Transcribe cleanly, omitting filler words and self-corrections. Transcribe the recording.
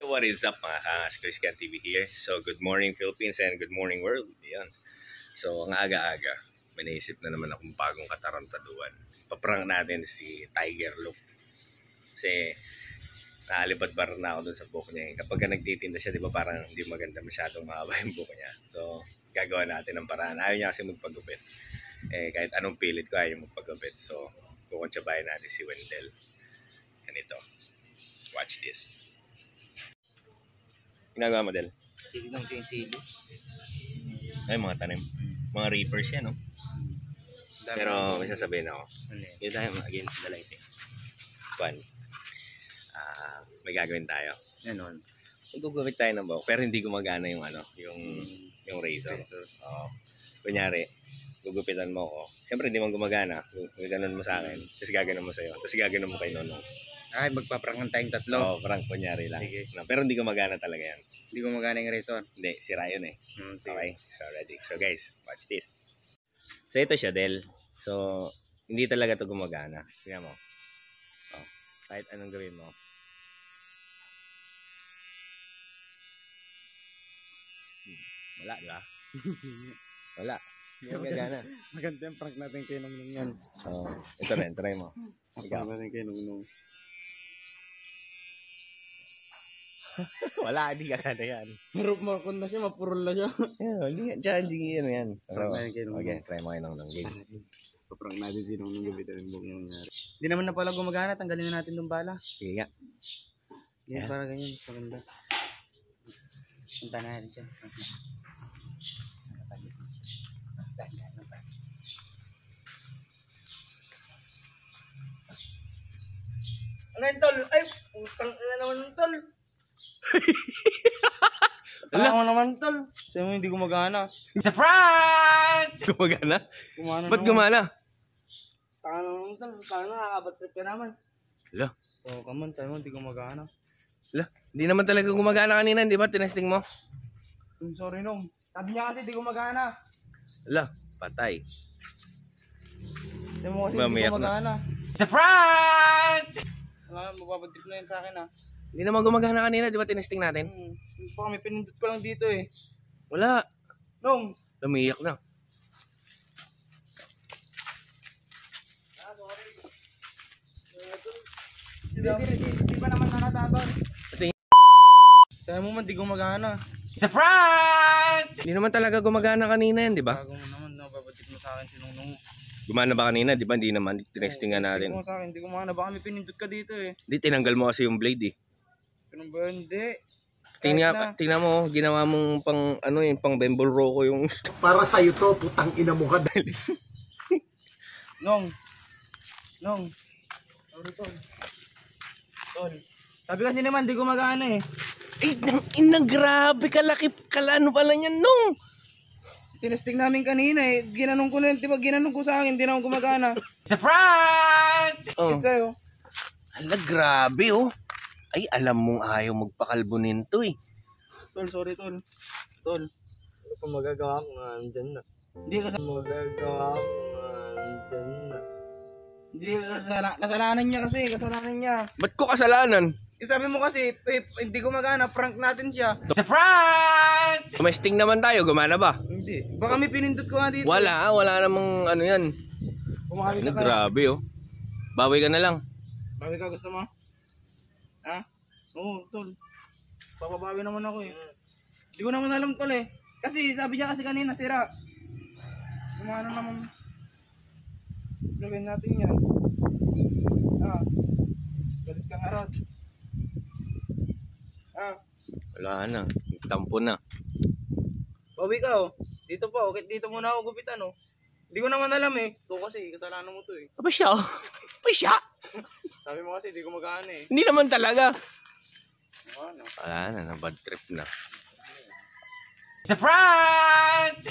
What is up mga kangas? Chris Can TV here. So good morning Philippines and good morning world. Yan. So ang aga-aga, may naisip na naman akong bagong katarantaduan. Paprang natin si Tiger Look. Kasi naalibad-bar na ako dun sa buhok niya. Kapag nagtitinda siya, di ba parang hindi maganda masyadong mahaba yung buhok niya. So gagawa natin ng paraan. Ayaw niya kasi magpagupit. Kahit anong pilit ko, ayaw magpagupit. So kukuntsabahin natin si Wendell. Ganito. Watch this. Ginagawa mo, Del? Tignan ko yung sili. Ay, mga tanim. Mga reapers yan, no? Pero may sasabihin ako. Yun tayo against the lighting. May gagawin tayo. Ganon. Gugupit tayo ng buhok, pero hindi gumagana yung ano, yung razor. Kunyari, gugupitan mo ako. Siyempre hindi man gumagana. Gaganon mo sa akin, tapos gaganon mo sa'yo, tapos gaganon mo kay Nonong. Ay, magpaprangan tayong tatlo. Oo, prank, kunyari lang. No, pero hindi gumagana talaga yan. Hindi ko magana yung razor. Hindi, sira yun eh. Sige. Okay, so ready. So guys, watch this. So ito siya, Del. So, hindi talaga ito gumagana. Tingnan mo. Oh, kahit anong gawin mo. Wala, di ba? Wala. Hindi gumagana. Maganda yung prank natin kay Nongnong yan. So, ito rin, try mo. Prank natin kay Nongnong. Wala, hindi gagana yan. Marupmakon na siya, mapurol na siya. Hindi challenging yan. Prank natin kay Nongnong. Okay, try mo kay Nongnong. Game. Prank natin si Nongnong gabitan yung buhok niya nangyari. Hindi naman na pala gumagana, tanggalin na natin itong bala. Sige nga. Yan, para ganyan, mas maganda. Punta na natin siya. Ano yung tol? Ay, utang na naman yung tol. Alam mo naman tol. Sabi mo hindi gumagana. Surprise! Gumagana? Gumana Ba't gumana? Taka naman tol. Taka na, nakabatrip ka naman. Hala. Oo, kaman. Sabi mo hindi gumagana. Hala. Hindi naman talaga gumagana kanina, di ba? Tinesting mo? Sorry nung. Sabi niya kasi hindi gumagana. Hala. Patay. Sabi mo kasi hindi Mamiyak gumagana. Surprise! Wala, mababatrip na yan sa akin ha. Hindi naman gumagana kanina, di ba? Tinesting natin? Baka may pinindot ko lang dito eh. Wala. Nung. Lumiyak na. Hindi pa naman nanatabang. Sabi mo man, di gumagana. Surprise! Hindi naman talaga gumagana kanina yan, di ba? Bago mo naman, nababatik mo sa akin si Nongnong. Gumana ba kanina, di ba? Hindi naman. Tinesting nga natin. Hindi mo sa akin, hindi gumana. Baka may pinindot ka dito eh. Hindi, tinanggal mo kasi yung blade eh. Ganun ba? Hindi. Tingnan mo, ginawa mong pang, ano yung pang Bembol Rocco yung... Para sa'yo to, putang ina mo ka dahil. Nong. Sorry, Tol. Sabi kasi naman, di gumagana eh. Inang grabe, kalaki, kalano pala niyan, nung. Tinesting namin kanina eh. Ginanong ko na, di ba ginanong ko sa akin, di naman gumagana. Surprise! Oh. Sa'yo. Ala, grabe oh. Ay, alam mong ayaw magpakalbo nito eh. Tol, sorry Tol. Tol. Ano pa magagawa ko nga, andyan na. Hindi ka magagawa ko nga, andyan na. Hindi ka kasalanan niya kasi, kasalanan niya. Ba't ko kasalanan? Sabi mo kasi, hindi gumagana, prank natin siya. Surprise! Tumesting naman tayo, gumana ba? Hindi. Baka may pinindot ko nga dito. Wala namang ano yan. Bumawi Ano, ka kaya. grabe oh. Bawi ka na lang. Bawi ka, gusto mo? Ha? Oo, Tol. Papabawi naman ako eh. Hindi ko naman alam Tol eh. Kasi sabi niya kasi kanina, sira. Gumana naman. Gawin natin yan. Galit ka nga Rod. Wala na. Tampo na. Bawi ka oh. Dito pa oh. Dito muna ako gupitan oh. Hindi ko naman alam eh. Ito kasi, kasalanan mo to eh. Aba siya oh. Aba siya. Sabi mo kasi, hindi ko magana eh. Hindi naman talaga. Ano? Wala na, bad trip na. Surprise!